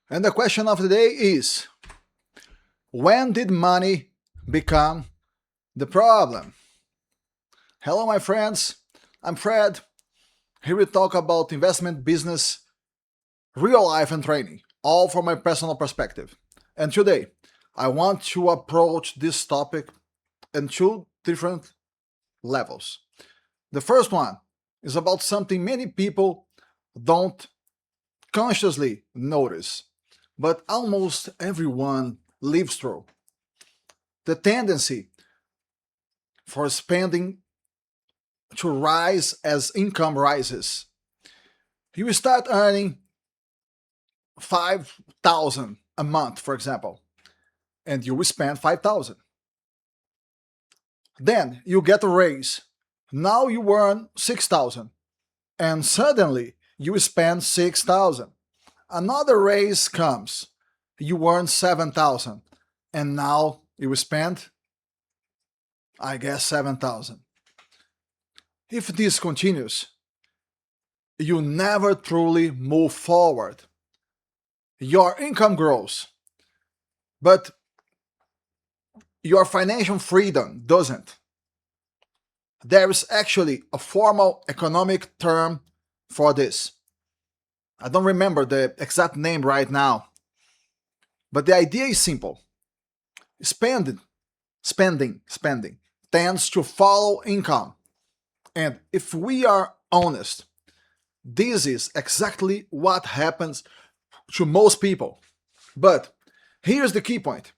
And the question of the day is, when did money become the problem? Hello, my friends. I'm Fred. Here we talk about investment, business, real life, and training, all from my personal perspective. And today, I want to approach this topic in two different levels. The first one is about something many people don't consciously notice, but almost everyone lives through the tendency for spending to rise as income rises. You start earning 5,000 a month, for example, and you will spend 5,000. Then you get a raise. Now you earn 6,000, and suddenly you spend 6,000. Another raise comes. You earn 7,000, and now you spend, I guess, 7,000. If this continues, you never truly move forward. Your income grows, but your financial freedom doesn't. There is actually a formal economic term for this. I don't remember the exact name right now, but the idea is simple. Spending, spending tends to follow income. And if we are honest, this is exactly what happens to most people. But here's the key point.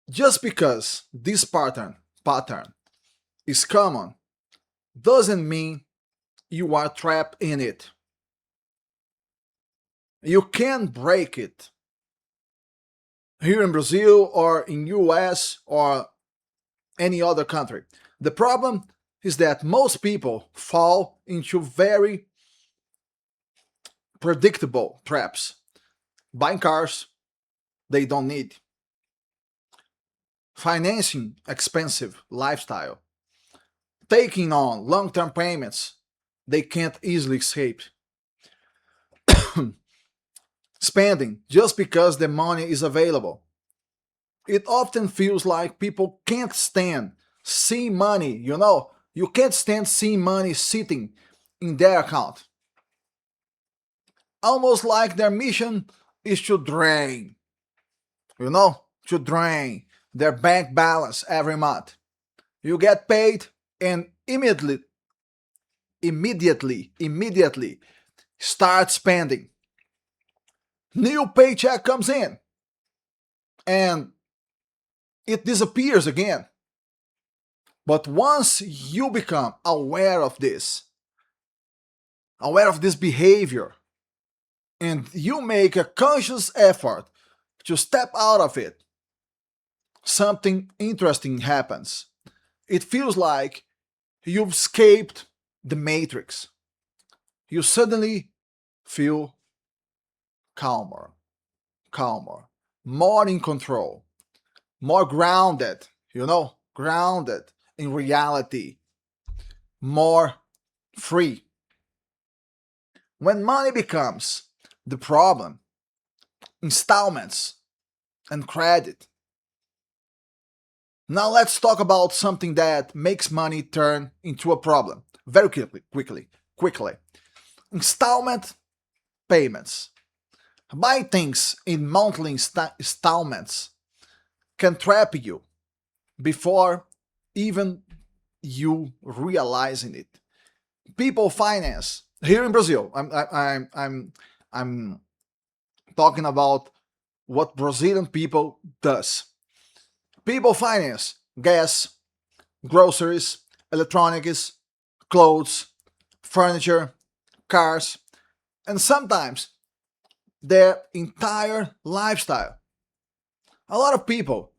Just because this pattern is common doesn't mean you are trapped in it. You can break it here in Brazil or in US or any other country. The problem is that most people fall into very predictable traps. Buying cars they don't need, financing expensive lifestyle, taking on long-term payments they can't easily escape, spending just because the money is available. It often feels like people can't stand seeing money, you can't stand seeing money sitting in their account. Almost like their mission is to drain, to drain their bank balance every month. You get paid and immediately start spending. New paycheck comes in and it disappears again. But once you become aware of this behavior, and you make a conscious effort to step out of it, something interesting happens. It feels like you've escaped the matrix. You suddenly feel calmer, calmer, more in control, more grounded, grounded in reality, more free. When money becomes the problem, installments and credit. Now let's talk about something that makes money turn into a problem very quickly. Installment payments. Buying things in monthly installments can trap you before even you realizing it. People finance here in Brazil. I'm talking about what Brazilian people does. People finance gas, groceries, electronics, clothes, furniture, cars, and sometimes their entire lifestyle. A lot of people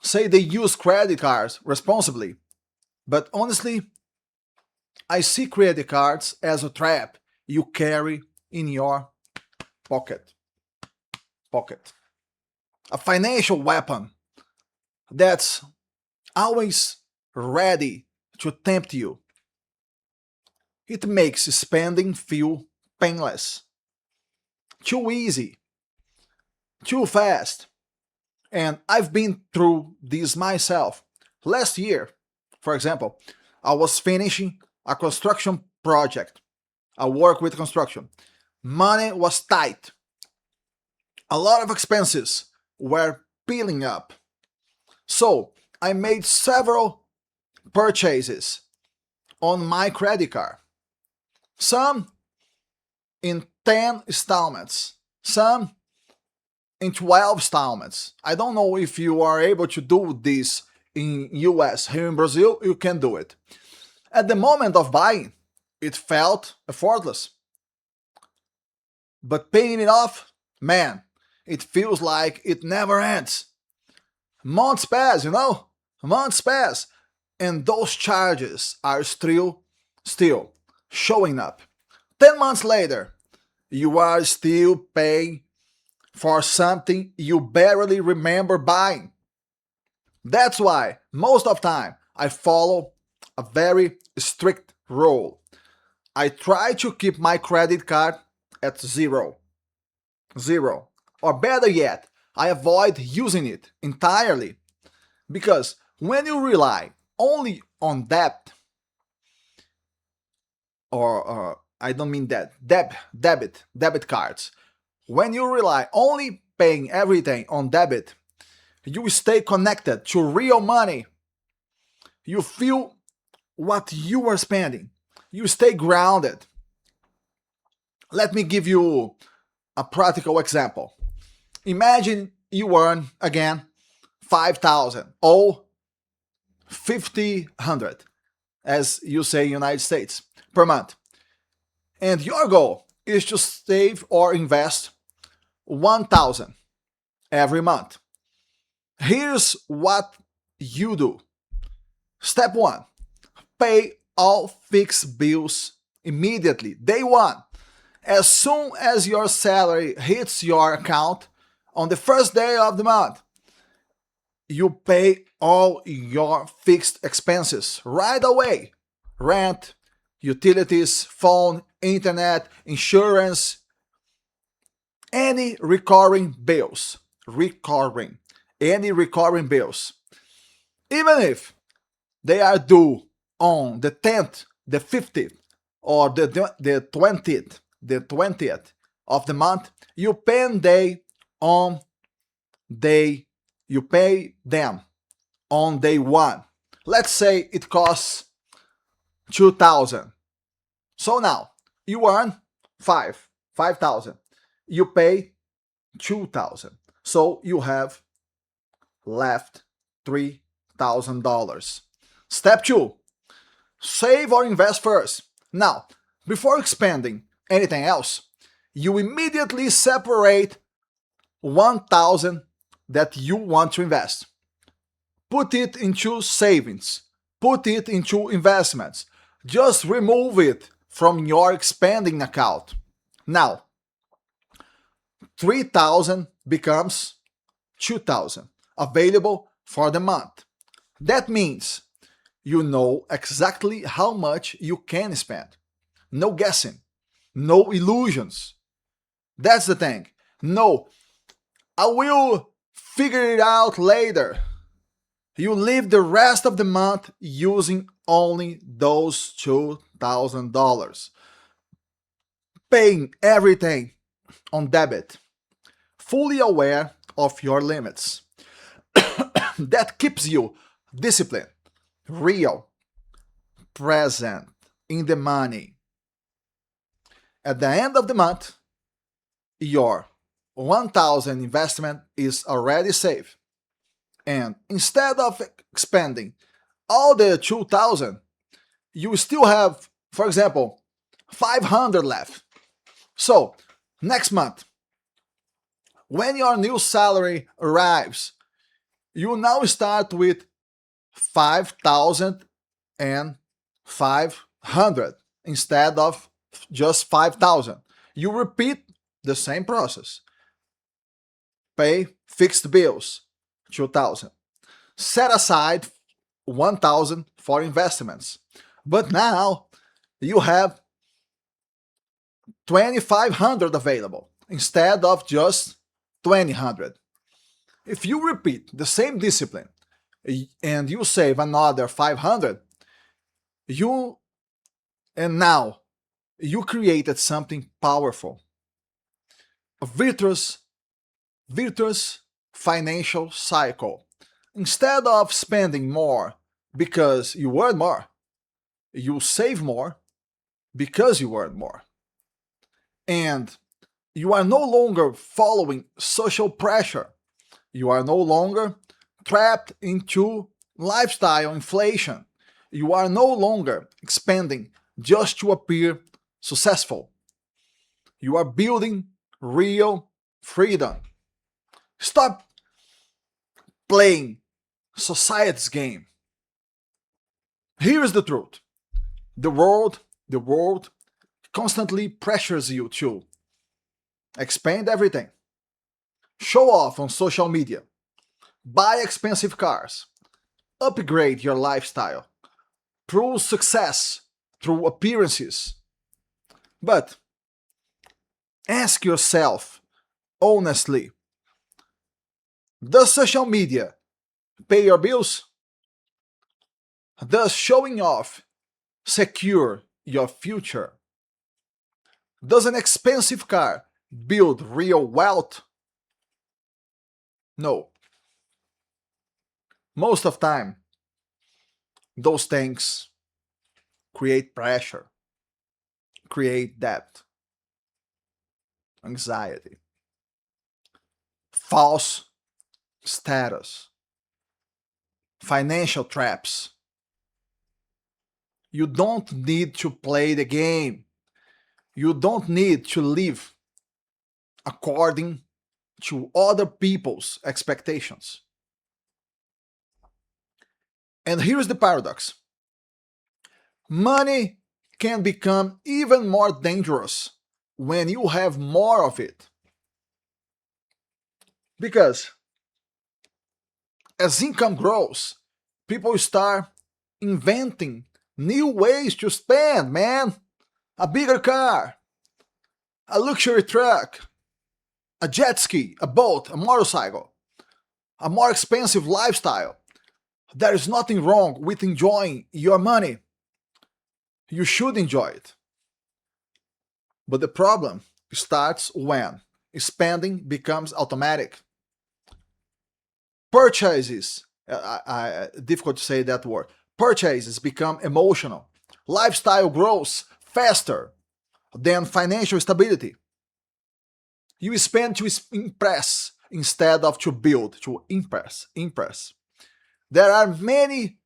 say they use credit cards responsibly, but honestly, I see credit cards as a trap you carry in your pocket. Pocket. A financial weapon that's always ready to tempt you. It makes spending feel painless. too easy, too fast. And I've been through this myself. Last year, for example, I was finishing a construction project. I work with construction. Money was tight. A lot of expenses were piling up. So I made several purchases on my credit card. Some in 10 installments, some in 12 installments. I don't know if you are able to do this in US. Here in Brazil, you can do it. At the moment of buying, it felt effortless. But paying it off, man, it feels like it never ends. Months pass, months pass, and those charges are still showing up. 10 months later, you are still paying for something you barely remember buying. That's why most of the time I follow a very strict rule. I try to keep my credit card at zero. Zero. Or better yet, I avoid using it entirely. Because when you rely only on debt, or I don't mean that, debit cards, when you rely only paying everything on debit, you stay connected to real money. You feel what you are spending. You stay grounded. Let me give you a practical example. Imagine you earn again 5,000 or 5,000, as you say in the United States, per month. And your goal is to save or invest 1,000 every month. Here's what you do. Step 1. Pay all fixed bills immediately, day 1. As soon as your salary hits your account on the first day of the month, you pay all your fixed expenses right away. Rent, utilities, phone, internet, insurance, any recurring bills. Any recurring bills. Even if they are due on the 10th, the 50th, or the 20th of the month, you pay them on day 1. Let's say it costs 2,000. So now you earn 5,000. You pay 2,000. So you have left $3,000. Step 2. Save or invest first. Now, before expending anything else, you immediately separate 1,000 that you want to invest. Put it into savings. Put it into investments. Just remove it from your expending account. Now, 3,000 becomes 2,000 available for the month. That means you know exactly how much you can spend. No guessing, no illusions. That's the thing. No, I will figure it out later. You live the rest of the month using only those $2,000. Paying everything on debit. Fully aware of your limits. That keeps you disciplined, real, present, in the money. At the end of the month, your 1,000 investment is already safe. And instead of expending all the 2,000, you still have, for example, 500 left. So, next month, when your new salary arrives, you now start with 5,500 instead of just 5,000. You repeat the same process. Pay fixed bills, 2,000. Set aside 1,000 for investments. But now you have 2,500 available. instead of just 2000. If you repeat the same discipline and you save another 500, you and now you created something powerful. A virtuous financial cycle. Instead of spending more because you earn more, you save more because you earn more. And you are no longer following social pressure. You are no longer trapped into lifestyle inflation. You are no longer expanding just to appear successful. You are building real freedom. Stop playing society's game. Here is the truth. The world constantly pressures you to expand everything, show off on social media, buy expensive cars, upgrade your lifestyle, prove success through appearances. But ask yourself honestly, does social media pay your bills? Does showing off secure your future? Does an expensive car build real wealth? No. Most of time, those things create pressure, create debt, anxiety, false status, financial traps. You don't need to play the game. You don't need to live according to other people's expectations. And here's the paradox. Money can become even more dangerous when you have more of it. Because as income grows, people start inventing new ways to spend, man. A bigger car, a luxury truck, a jet ski, a boat, a motorcycle, a more expensive lifestyle. There is nothing wrong with enjoying your money. You should enjoy it. But the problem starts when spending becomes automatic. Purchases, difficult to say that word, purchases become emotional. Lifestyle grows faster than financial stability. You spend to impress instead of to build, to impress. There are many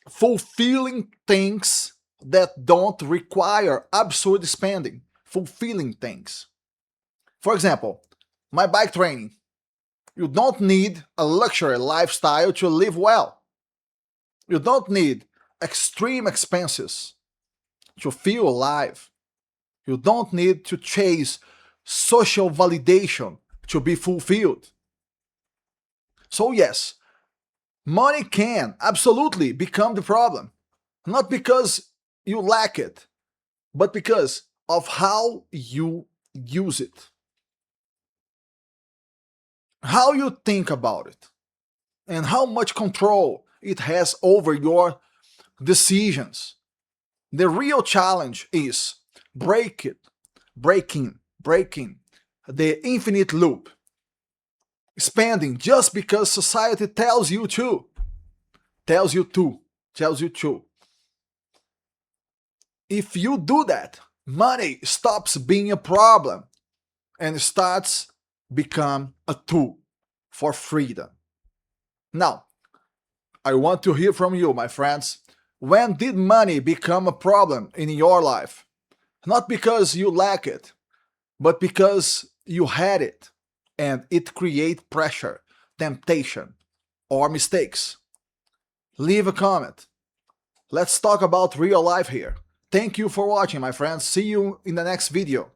fulfilling things that don't require absurd spending. Fulfilling things. For example, my bike training. You don't need a luxury lifestyle to live well. You don't need extreme expenses to feel alive. You don't need to chase social validation to be fulfilled. So yes, money can absolutely become the problem. Not because you lack it, but because of how you use it. How you think about it, and how much control it has over your decisions. The real challenge is breaking the infinite loop. Spending just because society tells you to. Tells you to. If you do that, money stops being a problem and starts become a tool for freedom. Now, I want to hear from you, my friends. When did money become a problem in your life? Not because you lack it, but because you had it and it creates pressure, temptation, or mistakes. Leave a comment. Let's talk about real life here. Thank you for watching, my friends. See you in the next video.